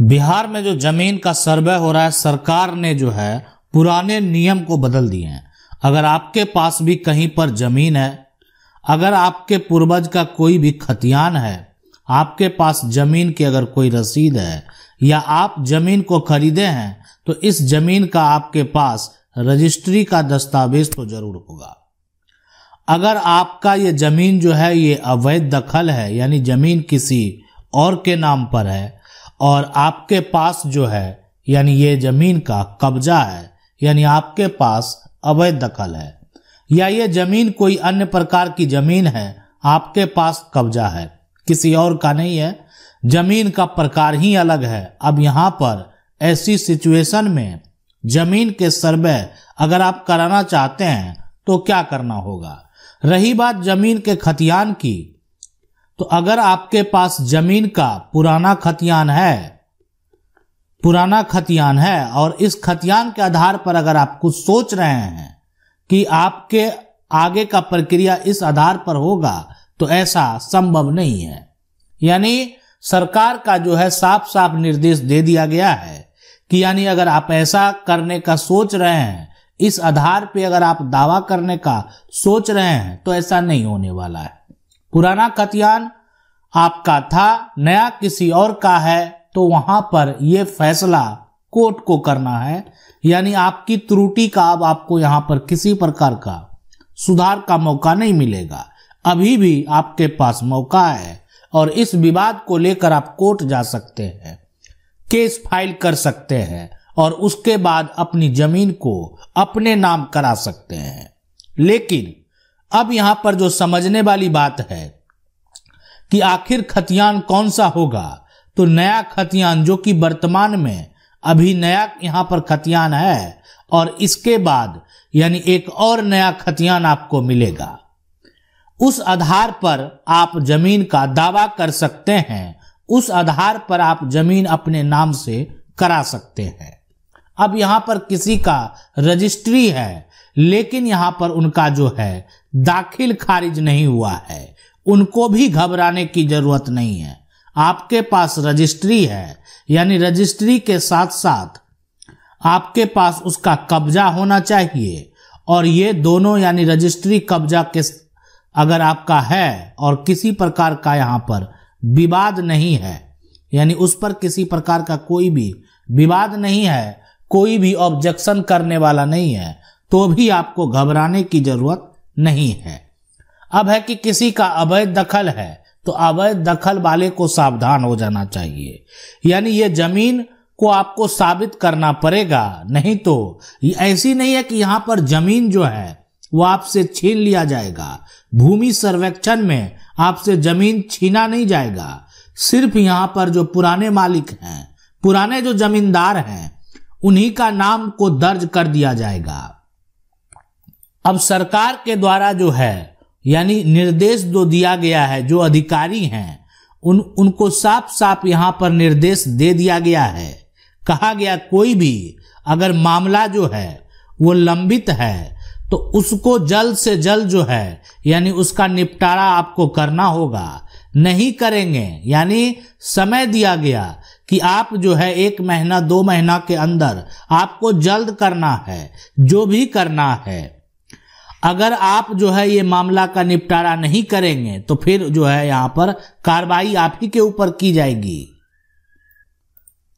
बिहार में जो जमीन का सर्वे हो रहा है, सरकार ने जो है पुराने नियम को बदल दिए हैं। अगर आपके पास भी कहीं पर जमीन है, अगर आपके पूर्वज का कोई भी खतियान है, आपके पास जमीन की अगर कोई रसीद है या आप जमीन को खरीदे हैं, तो इस जमीन का आपके पास रजिस्ट्री का दस्तावेज तो जरूर होगा। अगर आपका ये जमीन जो है ये अवैध दखल है, यानी जमीन किसी और के नाम पर है और आपके पास जो है यानी ये जमीन का कब्जा है, यानी आपके पास अवैध दखल है, या ये जमीन कोई अन्य प्रकार की जमीन है, आपके पास कब्जा है, किसी और का नहीं है, जमीन का प्रकार ही अलग है। अब यहाँ पर ऐसी सिचुएशन में जमीन के सर्वे अगर आप कराना चाहते हैं तो क्या करना होगा। रही बात जमीन के खतियान की, तो अगर आपके पास जमीन का पुराना खतियान है और इस खतियान के आधार पर अगर आप कुछ सोच रहे हैं कि आपके आगे का प्रक्रिया इस आधार पर होगा, तो ऐसा संभव नहीं है। यानी सरकार का जो है साफ साफ निर्देश दे दिया गया है कि यानी अगर आप ऐसा करने का सोच रहे हैं, इस आधार पे अगर आप दावा करने का सोच रहे हैं, तो ऐसा नहीं होने वाला है। पुराना खतियान आपका था, नया किसी और का है, तो वहां पर यह फैसला कोर्ट को करना है। यानी आपकी त्रुटि का अब आपको यहां पर किसी प्रकार का सुधार का मौका नहीं मिलेगा। अभी भी आपके पास मौका है और इस विवाद को लेकर आप कोर्ट जा सकते हैं, केस फाइल कर सकते हैं और उसके बाद अपनी जमीन को अपने नाम करा सकते हैं। लेकिन अब यहां पर जो समझने वाली बात है कि आखिर खतियान कौन सा होगा, तो नया खतियान जो कि वर्तमान में अभी नया यहां पर खतियान है और इसके बाद यानी एक और नया खतियान आपको मिलेगा, उस आधार पर आप जमीन का दावा कर सकते हैं, उस आधार पर आप जमीन अपने नाम से करा सकते हैं। अब यहां पर किसी का रजिस्ट्री है, लेकिन यहां पर उनका जो है दाखिल खारिज नहीं हुआ है, उनको भी घबराने की जरूरत नहीं है। आपके पास रजिस्ट्री है, यानी रजिस्ट्री के साथ साथ आपके पास उसका कब्जा होना चाहिए, और ये दोनों यानी रजिस्ट्री कब्जा के अगर आपका है और किसी प्रकार का यहाँ पर विवाद नहीं है, यानी उस पर किसी प्रकार का कोई भी विवाद नहीं है, कोई भी ऑब्जेक्शन करने वाला नहीं है, तो भी आपको घबराने की जरूरत नहीं है। अब है कि किसी का अवैध दखल है, तो अवैध दखल वाले को सावधान हो जाना चाहिए। यानी ये जमीन को आपको साबित करना पड़ेगा, नहीं तो ऐसी नहीं है कि यहाँ पर जमीन जो है वो आपसे छीन लिया जाएगा। भूमि सर्वेक्षण में आपसे जमीन छीना नहीं जाएगा, सिर्फ यहाँ पर जो पुराने मालिक हैं, पुराने जो जमींदार हैं, उन्हीं का नाम को दर्ज कर दिया जाएगा। अब सरकार के द्वारा जो है यानी निर्देश जो दिया गया है, जो अधिकारी हैं उनको साफ साफ यहाँ पर निर्देश दे दिया गया है। कहा गया कोई भी अगर मामला जो है वो लंबित है, तो उसको जल्द से जल्द जो है यानी उसका निपटारा आपको करना होगा। नहीं करेंगे यानी समय दिया गया कि आप जो है 1 महीना 2 महीना के अंदर आपको जल्द करना है, जो भी करना है। अगर आप जो है ये मामला का निपटारा नहीं करेंगे, तो फिर जो है यहाँ पर कार्रवाई आप ही के ऊपर की जाएगी।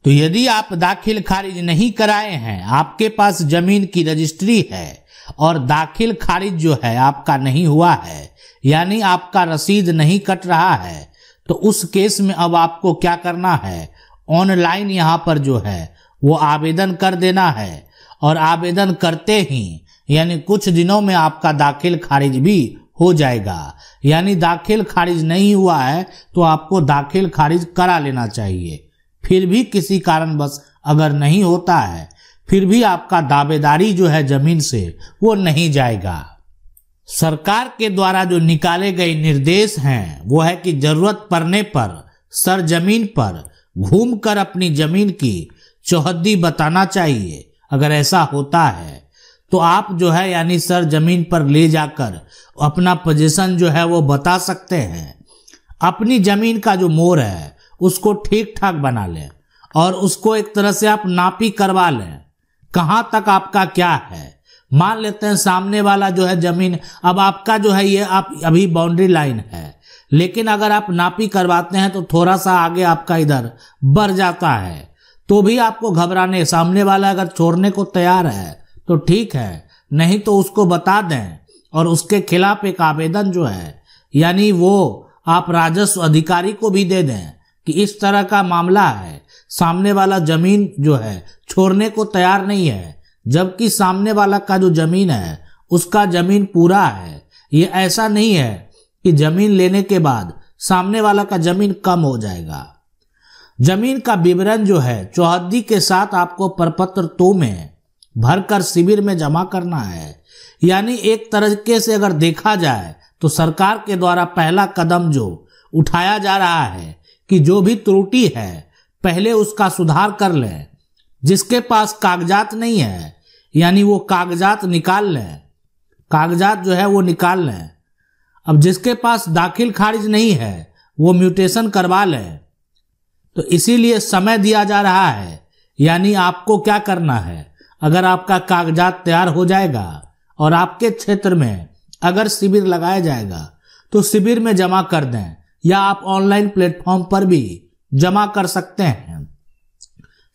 तो यदि आप दाखिल खारिज नहीं कराए हैं, आपके पास जमीन की रजिस्ट्री है और दाखिल खारिज जो है आपका नहीं हुआ है, यानी आपका रसीद नहीं कट रहा है, तो उस केस में अब आपको क्या करना है, ऑनलाइन यहाँ पर जो है वो आवेदन कर देना है, और आवेदन करते ही यानी कुछ दिनों में आपका दाखिल खारिज भी हो जाएगा। यानी दाखिल खारिज नहीं हुआ है तो आपको दाखिल खारिज करा लेना चाहिए। फिर भी किसी कारणवश अगर नहीं होता है, फिर भी आपका दावेदारी जो है जमीन से वो नहीं जाएगा। सरकार के द्वारा जो निकाले गए निर्देश हैं वो है कि जरूरत पड़ने पर सरजमीन पर घूमकर अपनी जमीन की चौहद्दी बताना चाहिए। अगर ऐसा होता है तो आप जो है यानी सर जमीन पर ले जाकर अपना पोजीशन जो है वो बता सकते हैं। अपनी जमीन का जो मोर है उसको ठीक ठाक बना लें। और उसको एक तरह से आप नापी करवा लें, कहां तक आपका क्या है। मान लेते हैं सामने वाला जो है जमीन, अब आपका जो है ये आप अभी बाउंड्री लाइन है, लेकिन अगर आप नापी करवाते हैं तो थोड़ा सा आगे आपका इधर बढ़ जाता है, तो भी आपको घबराने, सामने वाला अगर छोड़ने को तैयार है तो ठीक है, नहीं तो उसको बता दें और उसके खिलाफ एक आवेदन जो है यानी वो आप राजस्व अधिकारी को भी दे दें कि इस तरह का मामला है, सामने वाला जमीन जो है छोड़ने को तैयार नहीं है, जबकि सामने वाला का जो जमीन है उसका जमीन पूरा है। ये ऐसा नहीं है कि जमीन लेने के बाद सामने वाला का जमीन कम हो जाएगा। जमीन का विवरण जो है चौहद्दी के साथ आपको प्रपत्र 2 में भरकर शिविर में जमा करना है। यानी एक तरीके से अगर देखा जाए तो सरकार के द्वारा पहला कदम जो उठाया जा रहा है कि जो भी त्रुटि है पहले उसका सुधार कर लें। जिसके पास कागजात नहीं है यानी वो कागजात निकाल लें, कागजात जो है वो निकाल लें। अब जिसके पास दाखिल खारिज नहीं है वो म्यूटेशन करवा लें। तो इसीलिए समय दिया जा रहा है, यानी आपको क्या करना है, अगर आपका कागजात तैयार हो जाएगा और आपके क्षेत्र में अगर शिविर लगाया जाएगा तो शिविर में जमा कर दें, या आप ऑनलाइन प्लेटफॉर्म पर भी जमा कर सकते हैं।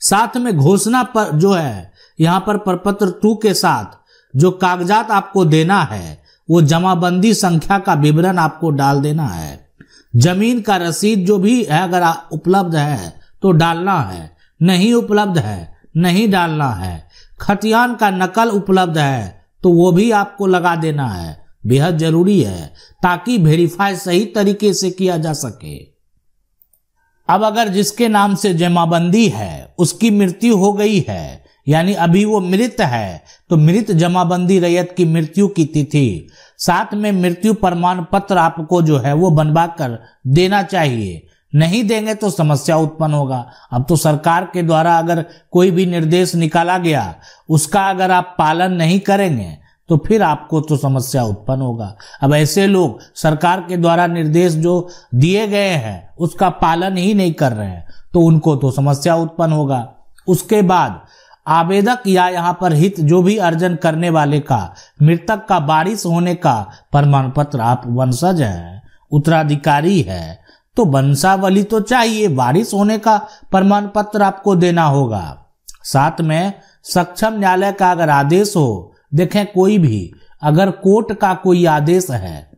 साथ में घोषणा पर जो है यहाँ पर प्रपत्र 2 के साथ जो कागजात आपको देना है वो जमाबंदी संख्या का विवरण आपको डाल देना है। जमीन का रसीद जो भी है अगर उपलब्ध है तो डालना है, नहीं उपलब्ध है नहीं डालना है। खतियान का नकल उपलब्ध है तो वो भी आपको लगा देना है, बेहद जरूरी है ताकि वेरीफाई सही तरीके से किया जा सके। अब अगर जिसके नाम से जमाबंदी है उसकी मृत्यु हो गई है यानी अभी वो मृत है तो मृत जमाबंदी रैयत की मृत्यु की तिथि साथ में मृत्यु प्रमाण पत्र आपको जो है वो बनवा कर देना चाहिए। नहीं देंगे तो समस्या उत्पन्न होगा। अब तो सरकार के द्वारा अगर कोई भी निर्देश निकाला गया उसका अगर आप पालन नहीं करेंगे तो फिर आपको तो समस्या उत्पन्न होगा। अब ऐसे लोग सरकार के द्वारा निर्देश जो दिए गए हैं उसका पालन ही नहीं कर रहे हैं तो उनको तो समस्या उत्पन्न होगा। उसके बाद आवेदक या यहाँ पर हित जो भी अर्जन करने वाले का मृतक का वारिस होने का प्रमाण पत्र, आप वंशज हैं, उत्तराधिकारी है तो वंशावली तो चाहिए, वारिस होने का प्रमाण पत्र आपको देना होगा। साथ में सक्षम न्यायालय का अगर आदेश हो, देखें कोई भी अगर कोर्ट का कोई आदेश है,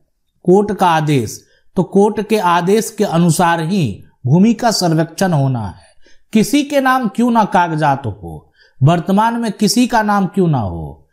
कोर्ट का आदेश, तो कोर्ट के आदेश के अनुसार ही भूमि का सर्वेक्षण होना है। किसी के नाम क्यों ना कागजात हो, वर्तमान में किसी का नाम क्यों ना हो,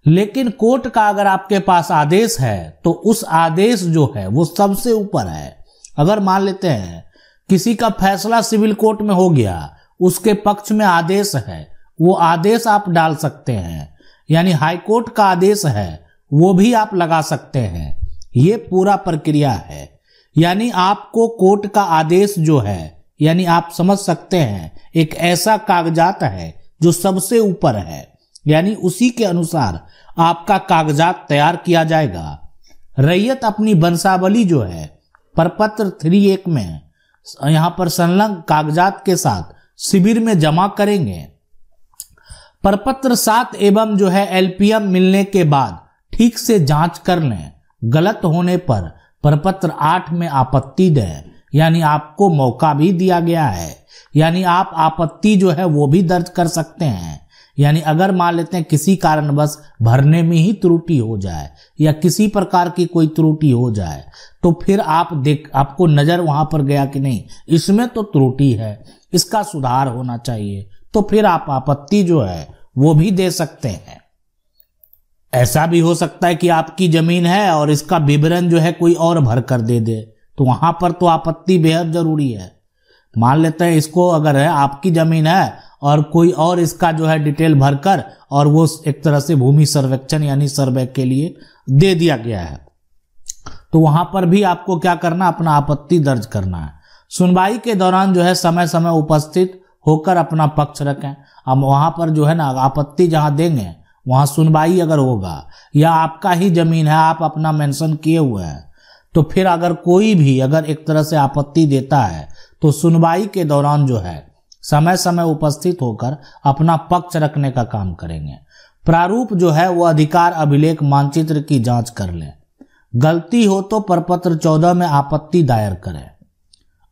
लेकिन कोर्ट का अगर आपके पास आदेश है तो उस आदेश जो है वो सबसे ऊपर है। अगर मान लेते हैं किसी का फैसला सिविल कोर्ट में हो गया, उसके पक्ष में आदेश है, वो आदेश आप डाल सकते हैं, यानी हाई कोर्ट का आदेश है वो भी आप लगा सकते हैं। ये पूरा प्रक्रिया है, यानी आपको कोर्ट का आदेश जो है यानी आप समझ सकते हैं एक ऐसा कागजात है जो सबसे ऊपर है, यानी उसी के अनुसार आपका कागजात तैयार किया जाएगा। रैयत अपनी वंशावली जो है प्रपत्र 3.1 में यहाँ पर संलग्न कागजात के साथ शिविर में जमा करेंगे। प्रपत्र 7 एवं जो है LPM मिलने के बाद ठीक से जांच कर लें, गलत होने पर प्रपत्र 8 में आपत्ति दें, यानी आपको मौका भी दिया गया है, यानी आप आपत्ति जो है वो भी दर्ज कर सकते हैं। यानी अगर मान लेते हैं किसी कारणवश भरने में ही त्रुटि हो जाए या किसी प्रकार की कोई त्रुटि हो जाए तो फिर आपको नजर वहां पर गया कि नहीं इसमें तो त्रुटि है, इसका सुधार होना चाहिए, तो फिर आप आपत्ति जो है वो भी दे सकते हैं। ऐसा भी हो सकता है कि आपकी जमीन है और इसका विवरण जो है कोई और भर कर दे दे, तो वहां पर तो आपत्ति बेहद जरूरी है। मान लेते हैं इसको अगर है आपकी जमीन है और कोई और इसका जो है डिटेल भरकर और वो एक तरह से भूमि सर्वेक्षण यानी सर्वे के लिए दे दिया गया है, तो वहां पर भी आपको क्या करना, अपना आपत्ति दर्ज करना है। सुनवाई के दौरान जो है समय समय उपस्थित होकर अपना पक्ष रखें। अब वहां पर जो है ना आपत्ति जहां देंगे वहां सुनवाई अगर होगा या आपका ही जमीन है आप अपना मेंशन किए हुए हैं तो फिर अगर कोई भी अगर एक तरह से आपत्ति देता है तो सुनवाई के दौरान जो है समय समय उपस्थित होकर अपना पक्ष रखने का काम करेंगे। प्रारूप जो है वो अधिकार अभिलेख मानचित्र की जांच कर लें। गलती हो तो प्रपत्र 14 में आपत्ति दायर करें।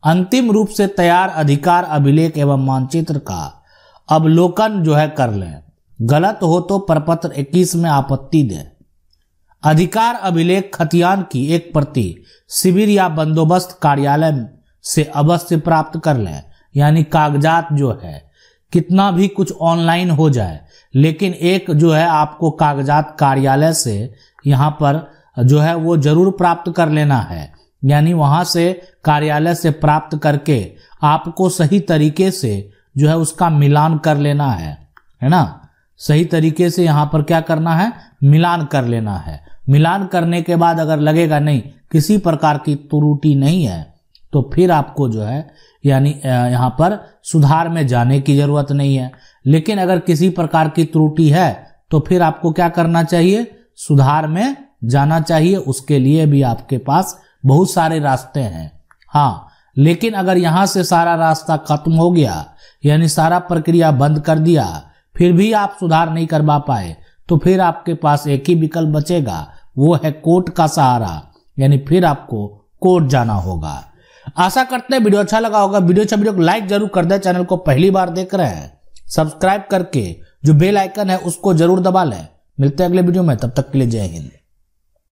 अंतिम रूप से तैयार अधिकार अभिलेख एवं मानचित्र का अवलोकन जो है कर लें। गलत हो तो प्रपत्र 21 में आपत्ति दें। अधिकार अभिलेख खतियान की एक प्रति शिविर या बंदोबस्त कार्यालय से अवश्य प्राप्त कर लें। यानी कागजात जो है कितना भी कुछ ऑनलाइन हो जाए, लेकिन एक जो है आपको कागजात कार्यालय से यहाँ पर जो है वो जरूर प्राप्त कर लेना है। यानी वहां से कार्यालय से प्राप्त करके आपको सही तरीके से जो है उसका मिलान कर लेना है ना। सही तरीके से यहाँ पर क्या करना है, मिलान कर लेना है। मिलान करने के बाद अगर लगेगा नहीं किसी प्रकार की त्रुटि नहीं है, तो फिर आपको जो है यानी यहाँ पर सुधार में जाने की जरूरत नहीं है। लेकिन अगर किसी प्रकार की त्रुटि है तो फिर आपको क्या करना चाहिए, सुधार में जाना चाहिए। उसके लिए भी आपके पास बहुत सारे रास्ते हैं। हाँ, लेकिन अगर यहाँ से सारा रास्ता खत्म हो गया, यानी सारा प्रक्रिया बंद कर दिया, फिर भी आप सुधार नहीं करवा पाए, तो फिर आपके पास एक ही विकल्प बचेगा, वो है कोर्ट का सहारा। यानी फिर आपको कोर्ट जाना होगा। आशा करते हैं वीडियो अच्छा लगा होगा। वीडियो को लाइक जरूर कर दें। चैनल को पहली बार देख रहे हैं, सब्सक्राइब करके जो बेल आइकन है उसको जरूर दबा लें। मिलते हैं अगले वीडियो में, तब तक के लिए जय हिंद।